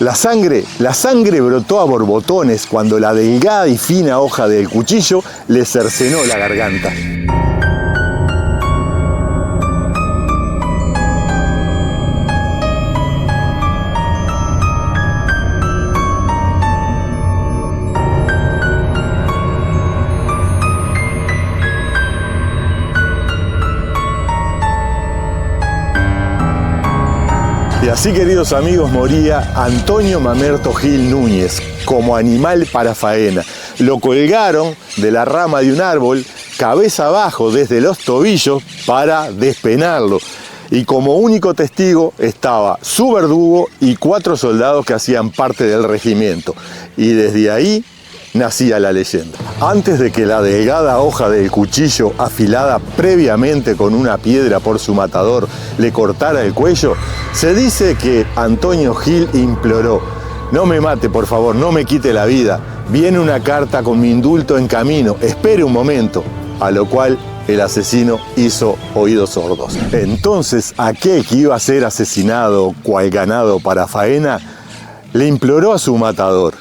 La sangre brotó a borbotones cuando la delgada y fina hoja del cuchillo le cercenó la garganta. Y así, queridos amigos, moría Antonio Mamerto Gil Núñez como animal para faena. Lo colgaron de la rama de un árbol, cabeza abajo desde los tobillos, para despenarlo. Y como único testigo estaba su verdugo y 4 soldados que hacían parte del regimiento. Y desde ahí nacía la leyenda. Antes de que la delgada hoja del cuchillo, afilada previamente con una piedra por su matador, le cortara el cuello, se dice que Antonio Gil imploró: no me mate, por favor, no me quite la vida. Viene una carta con mi indulto en camino, espere un momento. A lo cual el asesino hizo oídos sordos. Entonces, aquel que iba a ser asesinado cual ganado para faena, le imploró a su matador: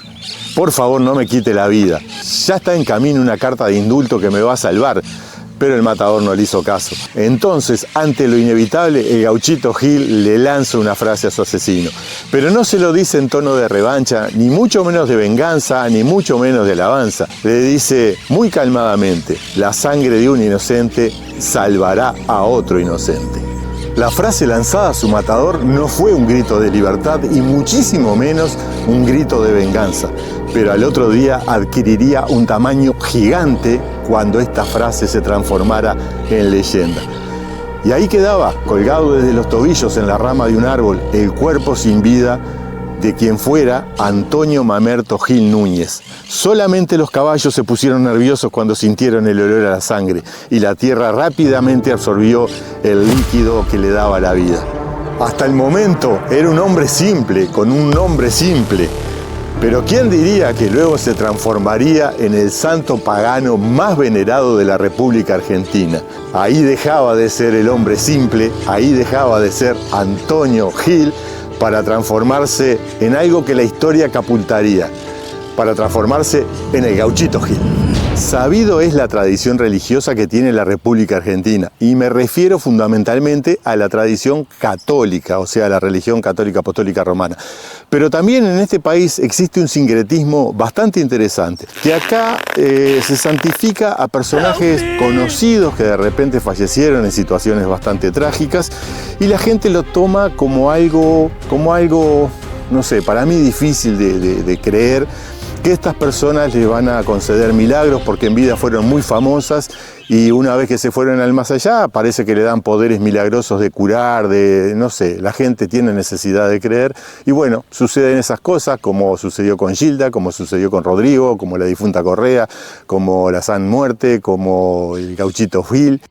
por favor, no me quite la vida. Ya está en camino una carta de indulto que me va a salvar. Pero el matador no le hizo caso. Entonces, ante lo inevitable, el gauchito Gil le lanza una frase a su asesino. Pero no se lo dice en tono de revancha, ni mucho menos de venganza, ni mucho menos de alabanza. Le dice muy calmadamente: la sangre de un inocente salvará a otro inocente. La frase lanzada a su matador no fue un grito de libertad y muchísimo menos un grito de venganza, pero al otro día adquiriría un tamaño gigante cuando esta frase se transformara en leyenda. Y ahí quedaba, colgado desde los tobillos en la rama de un árbol, el cuerpo sin vida de quien fuera Antonio Mamerto Gil Núñez. Solamente los caballos se pusieron nerviosos cuando sintieron el olor a la sangre y la tierra rápidamente absorbió el líquido que le daba la vida. Hasta el momento era un hombre simple, con un nombre simple. Pero ¿quién diría que luego se transformaría en el santo pagano más venerado de la República Argentina? Ahí dejaba de ser el hombre simple, ahí dejaba de ser Antonio Gil, para transformarse en algo que la historia catapultaría, para transformarse en el gauchito Gil. Sabido es la tradición religiosa que tiene la República Argentina, y me refiero fundamentalmente a la tradición católica, o sea, la religión católica apostólica romana. Pero también en este país existe un sincretismo bastante interesante, que acá se santifica a personajes conocidos que de repente fallecieron en situaciones bastante trágicas, y la gente lo toma como algo, no sé, para mí difícil de creer, que estas personas les van a conceder milagros porque en vida fueron muy famosas y una vez que se fueron al más allá parece que le dan poderes milagrosos de curar, no sé, la gente tiene necesidad de creer y bueno, suceden esas cosas como sucedió con Gilda, como sucedió con Rodrigo, como la difunta Correa, como la San Muerte, como el gauchito Gil.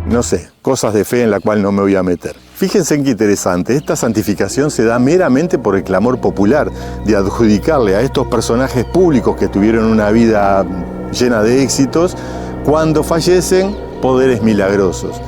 No sé, cosas de fe en la cual no me voy a meter. Fíjense en qué interesante, esta santificación se da meramente por el clamor popular de adjudicarle a estos personajes públicos que tuvieron una vida llena de éxitos, cuando fallecen, poderes milagrosos.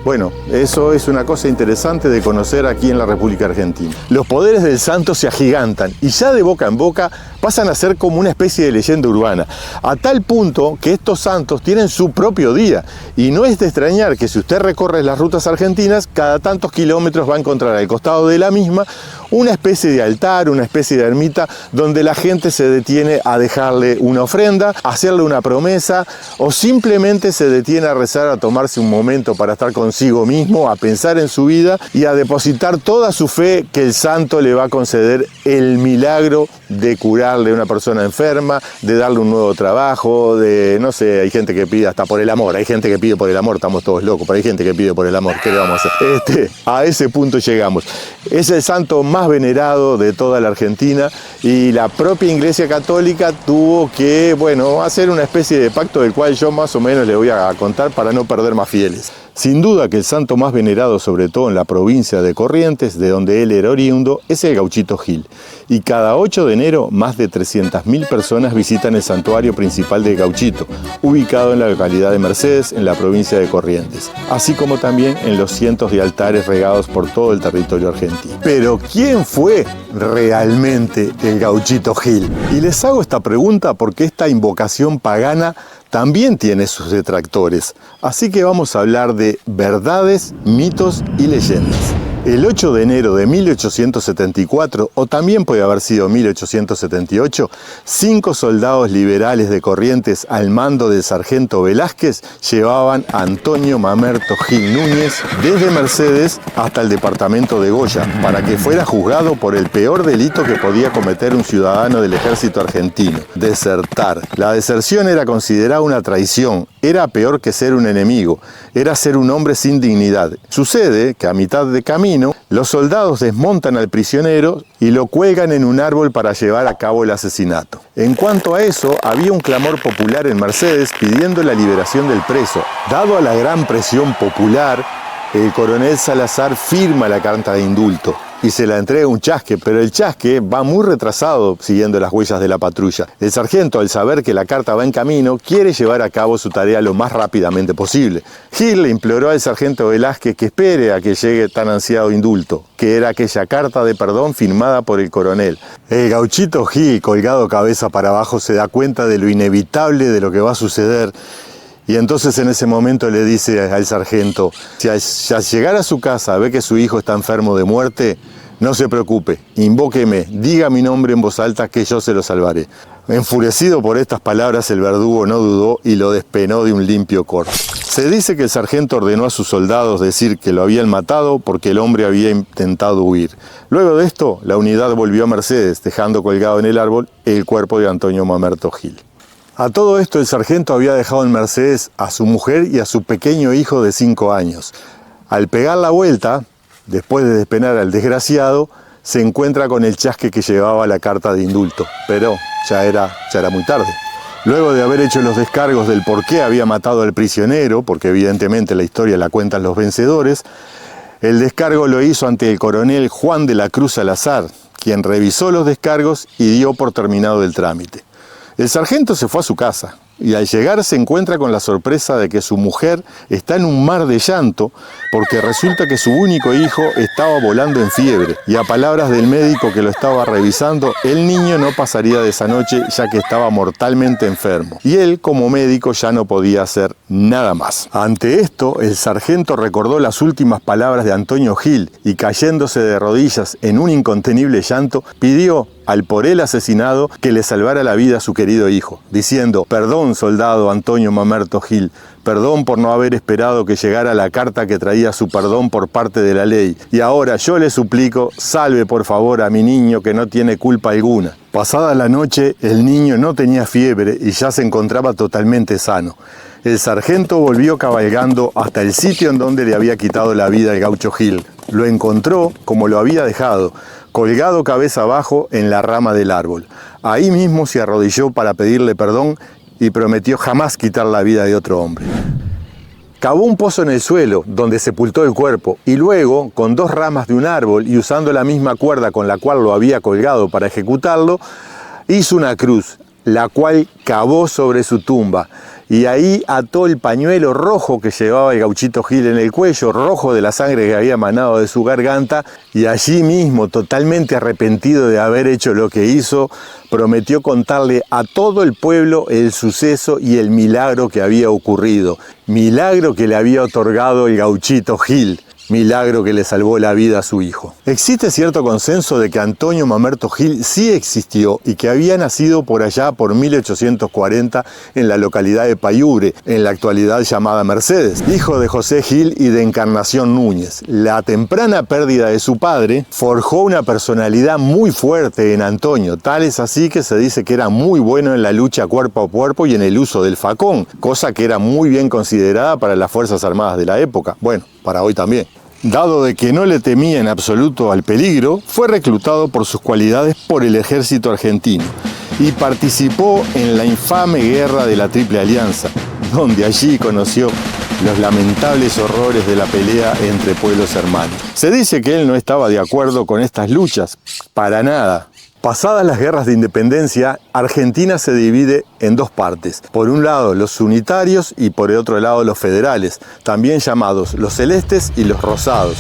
Bueno, eso es una cosa interesante de conocer aquí en la República Argentina. Los poderes del santo se agigantan y ya de boca en boca pasan a ser como una especie de leyenda urbana, a tal punto que estos santos tienen su propio día. Y no es de extrañar que si usted recorre las rutas argentinas, cada tantos kilómetros va a encontrar al costado de la misma una especie de altar, una especie de ermita, donde la gente se detiene a dejarle una ofrenda, a hacerle una promesa, o simplemente se detiene a rezar, a tomarse un momento para estar consigo mismo, a pensar en su vida y a depositar toda su fe que el santo le va a conceder el milagro de curarle a una persona enferma, de darle un nuevo trabajo, de, no sé, hay gente que pide hasta por el amor, hay gente que pide por el amor, estamos todos locos, pero hay gente que pide por el amor, ¿qué le vamos a hacer? A ese punto llegamos. Es el santo más venerado de toda la Argentina y la propia Iglesia Católica tuvo que, bueno, hacer una especie de pacto del cual yo más o menos le voy a contar para no perder más fieles. Sin duda que el santo más venerado, sobre todo en la provincia de Corrientes, de donde él era oriundo, es el Gauchito Gil. Y cada 8 de enero, más de 300.000 personas visitan el santuario principal de Gauchito, ubicado en la localidad de Mercedes, en la provincia de Corrientes, así como también en los cientos de altares regados por todo el territorio argentino. Pero, ¿quién fue realmente el Gauchito Gil? Y les hago esta pregunta porque esta invocación pagana también tiene sus detractores, así que vamos a hablar de verdades, mitos y leyendas. El 8 de enero de 1874, o también puede haber sido 1878, 5 soldados liberales de Corrientes al mando del sargento Velázquez llevaban a Antonio Mamerto Gil Núñez desde Mercedes hasta el departamento de Goya para que fuera juzgado por el peor delito que podía cometer un ciudadano del ejército argentino: desertar. La deserción era considerada una traición, era peor que ser un enemigo, era ser un hombre sin dignidad. Sucede que a mitad de camino los soldados desmontan al prisionero y lo cuelgan en un árbol para llevar a cabo el asesinato. En cuanto a eso, había un clamor popular en Mercedes pidiendo la liberación del preso. Dado a la gran presión popular, el coronel Salazar firma la carta de indulto y se la entrega un chasque, pero el chasque va muy retrasado siguiendo las huellas de la patrulla. El sargento, al saber que la carta va en camino, quiere llevar a cabo su tarea lo más rápidamente posible. Gil le imploró al sargento Velázquez que espere a que llegue tan ansiado indulto, que era aquella carta de perdón firmada por el coronel. El Gauchito Gil, colgado cabeza para abajo, se da cuenta de lo inevitable de lo que va a suceder. Y entonces en ese momento le dice al sargento: si al llegar a su casa ve que su hijo está enfermo de muerte, no se preocupe, invóqueme, diga mi nombre en voz alta que yo se lo salvaré. Enfurecido por estas palabras, el verdugo no dudó y lo despenó de un limpio corte. Se dice que el sargento ordenó a sus soldados decir que lo habían matado porque el hombre había intentado huir. Luego de esto, la unidad volvió a Mercedes, dejando colgado en el árbol el cuerpo de Antonio Mamerto Gil. A todo esto, el sargento había dejado en Mercedes a su mujer y a su pequeño hijo de 5 años. Al pegar la vuelta, después de despenar al desgraciado, se encuentra con el chasque que llevaba la carta de indulto, pero ya era muy tarde. Luego de haber hecho los descargos del por qué había matado al prisionero, porque evidentemente la historia la cuentan los vencedores, el descargo lo hizo ante el coronel Juan de la Cruz Salazar, quien revisó los descargos y dio por terminado el trámite. El sargento se fue a su casa y al llegar se encuentra con la sorpresa de que su mujer está en un mar de llanto porque resulta que su único hijo estaba volando en fiebre y, a palabras del médico que lo estaba revisando, el niño no pasaría de esa noche ya que estaba mortalmente enfermo y él, como médico, ya no podía hacer nada más. Ante esto, el sargento recordó las últimas palabras de Antonio Gil y, cayéndose de rodillas en un incontenible llanto, pidió al por él asesinado que le salvara la vida a su querido hijo, diciendo: perdón, soldado Antonio Mamerto Gil, perdón por no haber esperado que llegara la carta que traía su perdón por parte de la ley, y ahora yo le suplico, salve por favor a mi niño que no tiene culpa alguna. Pasada la noche, el niño no tenía fiebre y ya se encontraba totalmente sano. El sargento volvió cabalgando hasta el sitio en donde le había quitado la vida el Gaucho Gil. Lo encontró como lo había dejado, colgado cabeza abajo en la rama del árbol. Ahí mismo se arrodilló para pedirle perdón y prometió jamás quitar la vida de otro hombre. Cavó un pozo en el suelo donde sepultó el cuerpo y luego, con 2 ramas de un árbol y usando la misma cuerda con la cual lo había colgado para ejecutarlo, hizo una cruz, la cual cavó sobre su tumba. Y ahí ató el pañuelo rojo que llevaba el Gauchito Gil en el cuello, rojo de la sangre que había emanado de su garganta, y allí mismo, totalmente arrepentido de haber hecho lo que hizo, prometió contarle a todo el pueblo el suceso y el milagro que había ocurrido. Milagro que le había otorgado el Gauchito Gil. Milagro que le salvó la vida a su hijo. Existe cierto consenso de que Antonio Mamerto Gil sí existió y que había nacido por allá por 1840 en la localidad de Payubre, en la actualidad llamada Mercedes, hijo de José Gil y de Encarnación Núñez. La temprana pérdida de su padre forjó una personalidad muy fuerte en Antonio, tal es así que se dice que era muy bueno en la lucha cuerpo a cuerpo y en el uso del facón, cosa que era muy bien considerada para las Fuerzas Armadas de la época. Bueno, para hoy también. Dado de que no le temía en absoluto al peligro, fue reclutado por sus cualidades por el ejército argentino y participó en la infame guerra de la Triple Alianza, donde allí conoció los lamentables horrores de la pelea entre pueblos hermanos. Se dice que él no estaba de acuerdo con estas luchas, para nada. Pasadas las guerras de independencia, Argentina se divide en dos partes. Por un lado los unitarios y por el otro lado los federales, también llamados los celestes y los rosados.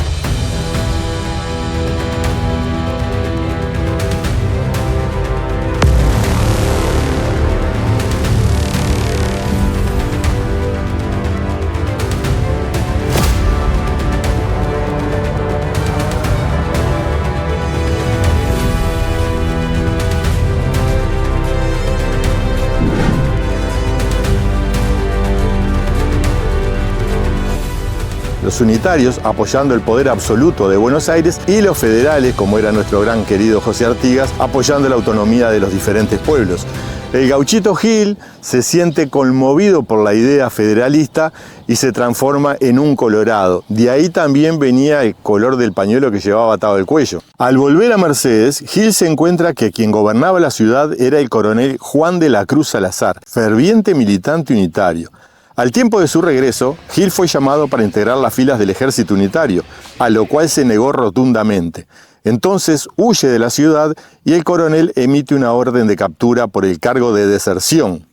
Los unitarios apoyando el poder absoluto de Buenos Aires y los federales, como era nuestro gran querido José Artigas, apoyando la autonomía de los diferentes pueblos. El gauchito Gil se siente conmovido por la idea federalista y se transforma en un colorado. De ahí también venía el color del pañuelo que llevaba atado al cuello. Al volver a Mercedes, Gil se encuentra que quien gobernaba la ciudad era el coronel Juan de la Cruz Salazar, ferviente militante unitario. Al tiempo de su regreso, Gil fue llamado para integrar las filas del ejército unitario, a lo cual se negó rotundamente. Entonces huye de la ciudad y el coronel emite una orden de captura por el cargo de deserción.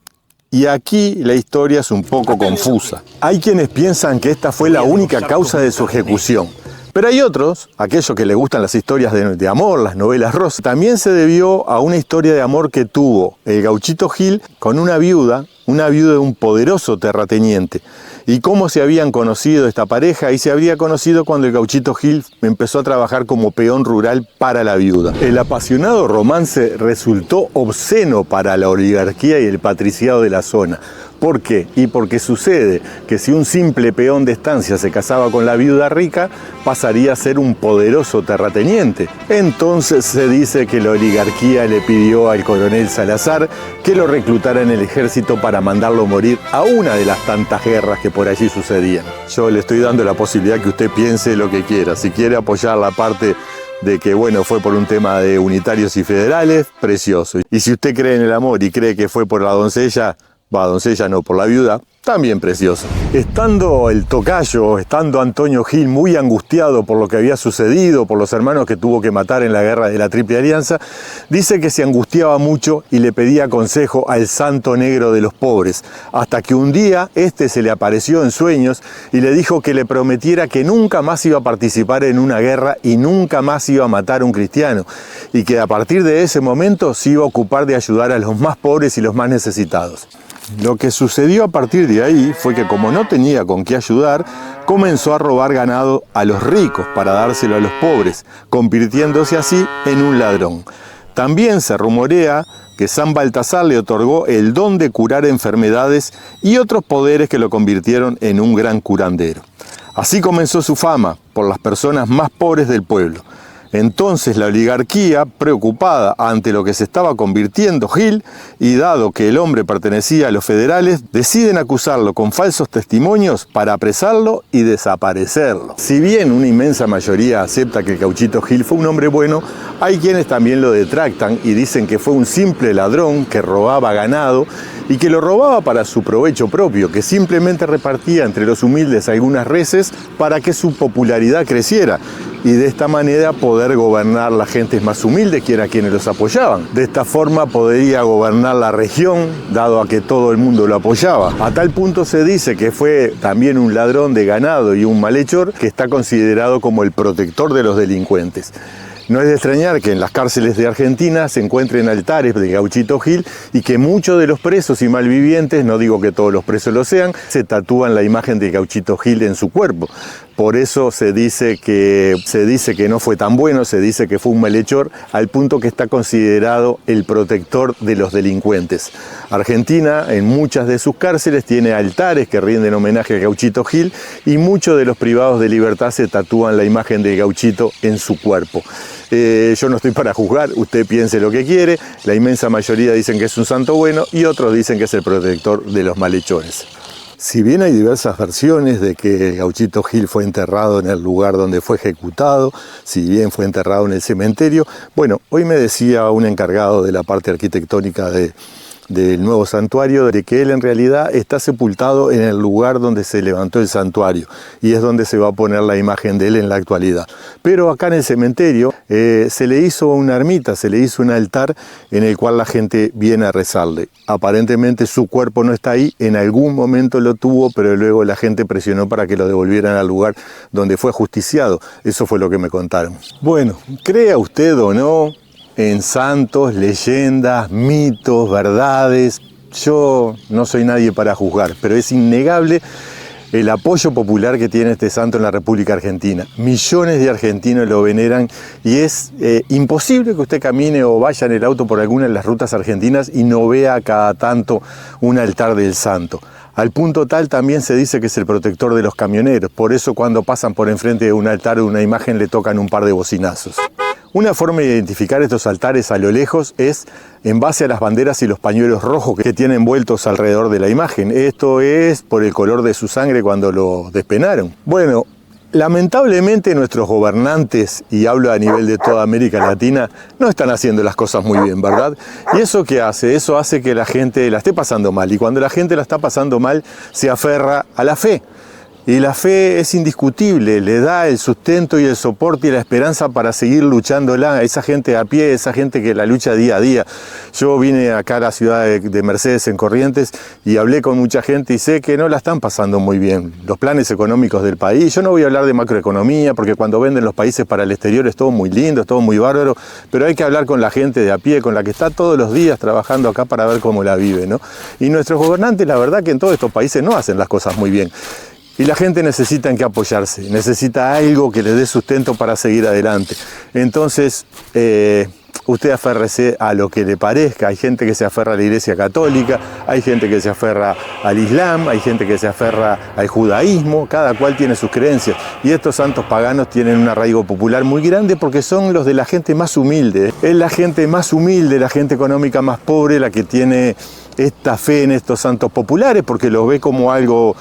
Y aquí la historia es un poco confusa. Hay quienes piensan que esta fue la única causa de su ejecución. Pero hay otros, aquellos que les gustan las historias de amor, las novelas rosas, también se debió a una historia de amor que tuvo el gauchito Gil con una viuda de un poderoso terrateniente. Y cómo se habían conocido esta pareja, y se habría conocido cuando el gauchito Gil empezó a trabajar como peón rural para la viuda. El apasionado romance resultó obsceno para la oligarquía y el patriciado de la zona. ¿Por qué? Y porque sucede que si un simple peón de estancia se casaba con la viuda rica, pasaría a ser un poderoso terrateniente. Entonces se dice que la oligarquía le pidió al coronel Salazar que lo reclutara en el ejército para mandarlo morir a una de las tantas guerras que por allí sucedían. Yo le estoy dando la posibilidad que usted piense lo que quiera. Si quiere apoyar la parte de que, bueno, fue por un tema de unitarios y federales, precioso. Y si usted cree en el amor y cree que fue por la doncella no, por la viuda, también precioso. Estando el tocayo, estando Antonio Gil muy angustiado por lo que había sucedido, por los hermanos que tuvo que matar en la guerra de la Triple Alianza, dice que se angustiaba mucho y le pedía consejo al santo negro de los pobres, hasta que un día este se le apareció en sueños y le dijo que le prometiera que nunca más iba a participar en una guerra y nunca más iba a matar a un cristiano, y que a partir de ese momento se iba a ocupar de ayudar a los más pobres y los más necesitados. Lo que sucedió a partir de ahí fue que, como no tenía con qué ayudar, comenzó a robar ganado a los ricos para dárselo a los pobres, convirtiéndose así en un ladrón. También se rumorea que San Baltasar le otorgó el don de curar enfermedades y otros poderes que lo convirtieron en un gran curandero. Así comenzó su fama por las personas más pobres del pueblo. Entonces la oligarquía, preocupada ante lo que se estaba convirtiendo Gil, y dado que el hombre pertenecía a los federales, deciden acusarlo con falsos testimonios para apresarlo y desaparecerlo. Si bien una inmensa mayoría acepta que el gauchito Gil fue un hombre bueno, hay quienes también lo detractan y dicen que fue un simple ladrón que robaba ganado y que lo robaba para su provecho propio, que simplemente repartía entre los humildes algunas reses para que su popularidad creciera y de esta manera poder gobernar las gentes más humildes, que eran quienes los apoyaban. De esta forma podría gobernar la región, dado a que todo el mundo lo apoyaba. A tal punto se dice que fue también un ladrón de ganado y un malhechor que está considerado como el protector de los delincuentes. No es de extrañar que en las cárceles de Argentina se encuentren altares de gauchito Gil y que muchos de los presos y malvivientes, no digo que todos los presos lo sean, se tatúan la imagen de gauchito Gil en su cuerpo. Por eso se dice que no fue tan bueno, se dice que fue un malhechor, al punto que está considerado el protector de los delincuentes. Argentina, en muchas de sus cárceles, tiene altares que rinden homenaje a gauchito Gil y muchos de los privados de libertad se tatúan la imagen del gauchito en su cuerpo. Yo no estoy para juzgar, usted piense lo que quiere, la inmensa mayoría dicen que es un santo bueno y otros dicen que es el protector de los malhechores. Si bien hay diversas versiones de que el gauchito Gil fue enterrado en el lugar donde fue ejecutado, si bien fue enterrado en el cementerio, bueno, hoy me decía un encargado de la parte arquitectónica de del nuevo santuario de que él en realidad está sepultado en el lugar donde se levantó el santuario y es donde se va a poner la imagen de él en la actualidad. Pero acá en el cementerio se le hizo una ermita, se le hizo un altar en el cual la gente viene a rezarle. Aparentemente su cuerpo no está ahí, en algún momento lo tuvo, pero luego la gente presionó para que lo devolvieran al lugar donde fue ajusticiado. Eso fue lo que me contaron. Bueno, crea usted o no en santos, leyendas, mitos, verdades. Yo no soy nadie para juzgar, pero es innegable el apoyo popular que tiene este santo en la República Argentina. Millones de argentinos lo veneran y es imposible que usted camine o vaya en el auto por alguna de las rutas argentinas y no vea cada tanto un altar del santo. Al punto tal también se dice que es el protector de los camioneros, por eso cuando pasan por enfrente de un altar o una imagen le tocan un par de bocinazos. Una forma de identificar estos altares a lo lejos es en base a las banderas y los pañuelos rojos que tienen envueltos alrededor de la imagen. Esto es por el color de su sangre cuando lo despenaron. Bueno, lamentablemente nuestros gobernantes, y hablo a nivel de toda América Latina, no están haciendo las cosas muy bien, ¿verdad? ¿Y eso qué hace? Eso hace que la gente la esté pasando mal. Y cuando la gente la está pasando mal, se aferra a la fe. Y la fe es indiscutible, le da el sustento y el soporte y la esperanza para seguir luchándola a esa gente a pie, esa gente que la lucha día a día. Yo vine acá a la ciudad de Mercedes, en Corrientes, y hablé con mucha gente y sé que no la están pasando muy bien. Los planes económicos del país, yo no voy a hablar de macroeconomía, porque cuando venden los países para el exterior es todo muy lindo, es todo muy bárbaro, pero hay que hablar con la gente de a pie, con la que está todos los días trabajando acá para ver cómo la vive, ¿no? Y nuestros gobernantes, la verdad que en todos estos países no hacen las cosas muy bien. Y la gente necesita en qué apoyarse, necesita algo que le dé sustento para seguir adelante. Entonces, usted aférrese a lo que le parezca. Hay gente que se aferra a la Iglesia Católica, hay gente que se aferra al Islam, hay gente que se aferra al judaísmo, cada cual tiene sus creencias. Y estos santos paganos tienen un arraigo popular muy grande porque son los de la gente más humilde. Es la gente más humilde, la gente económica más pobre, la que tiene esta fe en estos santos populares, porque los ve como algo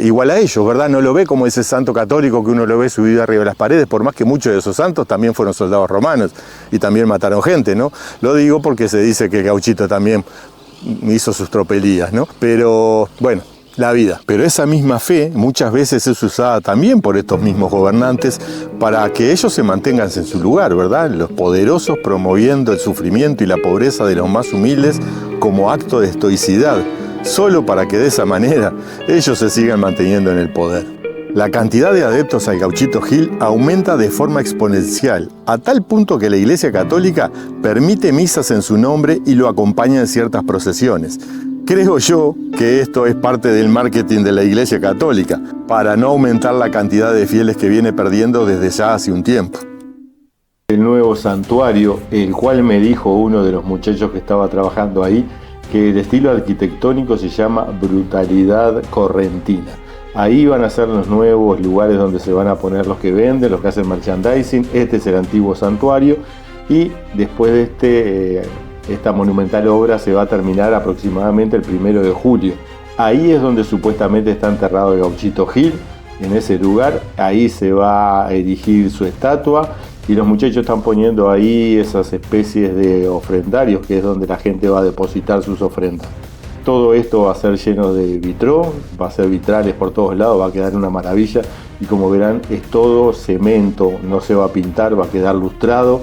igual a ellos, ¿verdad? No lo ve como ese santo católico que uno lo ve subido arriba de las paredes, por más que muchos de esos santos también fueron soldados romanos y también mataron gente, ¿no? Lo digo porque se dice que Gauchito también hizo sus tropelías, ¿no? Pero bueno, la vida. Pero esa misma fe muchas veces es usada también por estos mismos gobernantes para que ellos se mantengan en su lugar, ¿verdad? Los poderosos promoviendo el sufrimiento y la pobreza de los más humildes como acto de estoicidad, solo para que de esa manera ellos se sigan manteniendo en el poder. La cantidad de adeptos al Gauchito Gil aumenta de forma exponencial, a tal punto que la Iglesia Católica permite misas en su nombre y lo acompaña en ciertas procesiones. Creo yo que esto es parte del marketing de la Iglesia Católica, para no aumentar la cantidad de fieles que viene perdiendo desde ya hace un tiempo. El nuevo santuario, el cual me dijo uno de los muchachos que estaba trabajando ahí, que el estilo arquitectónico se llama Brutalidad Correntina. Ahí van a ser los nuevos lugares donde se van a poner los que venden, los que hacen merchandising. Este es el antiguo santuario y después de esta monumental obra se va a terminar aproximadamente el 1 de julio. Ahí es donde supuestamente está enterrado el Gauchito Gil, en ese lugar. Ahí se va a erigir su estatua y los muchachos están poniendo ahí esas especies de ofrendarios, que es donde la gente va a depositar sus ofrendas. Todo esto va a ser lleno de vitró, va a ser vitrales por todos lados, va a quedar una maravilla y como verán es todo cemento, no se va a pintar, va a quedar lustrado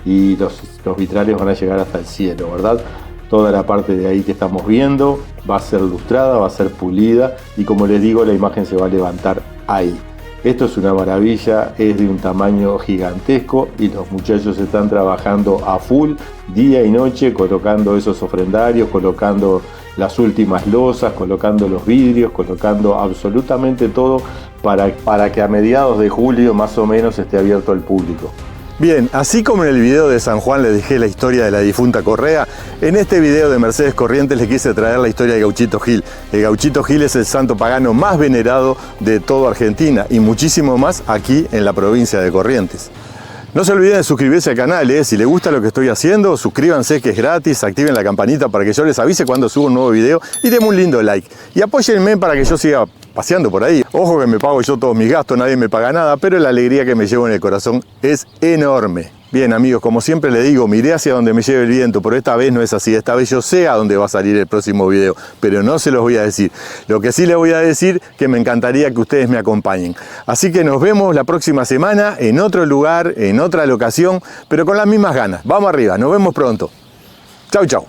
y los vitrales van a llegar hasta el cielo, ¿verdad? Toda la parte de ahí que estamos viendo va a ser lustrada, va a ser pulida y como les digo, la imagen se va a levantar ahí. Esto es una maravilla, es de un tamaño gigantesco y los muchachos están trabajando a full, día y noche, colocando esos ofrendarios, colocando las últimas losas, colocando los vidrios, colocando absolutamente todo para que a mediados de julio más o menos esté abierto al público. Bien, así como en el video de San Juan les dejé la historia de la difunta Correa, en este video de Mercedes Corrientes les quise traer la historia de Gauchito Gil. El Gauchito Gil es el santo pagano más venerado de toda Argentina y muchísimo más aquí en la provincia de Corrientes. No se olviden de suscribirse al canal, si les gusta lo que estoy haciendo, suscríbanse que es gratis, activen la campanita para que yo les avise cuando subo un nuevo video y denme un lindo like. Y apóyenme para que yo siga paseando por ahí. Ojo que me pago yo todos mis gastos, nadie me paga nada, pero la alegría que me llevo en el corazón es enorme. Bien amigos, como siempre le digo, miré hacia donde me lleve el viento, pero esta vez no es así. Esta vez yo sé a dónde va a salir el próximo video, pero no se los voy a decir. Lo que sí les voy a decir que me encantaría que ustedes me acompañen. Así que nos vemos la próxima semana en otro lugar, en otra locación, pero con las mismas ganas. Vamos arriba, nos vemos pronto. Chau, chau.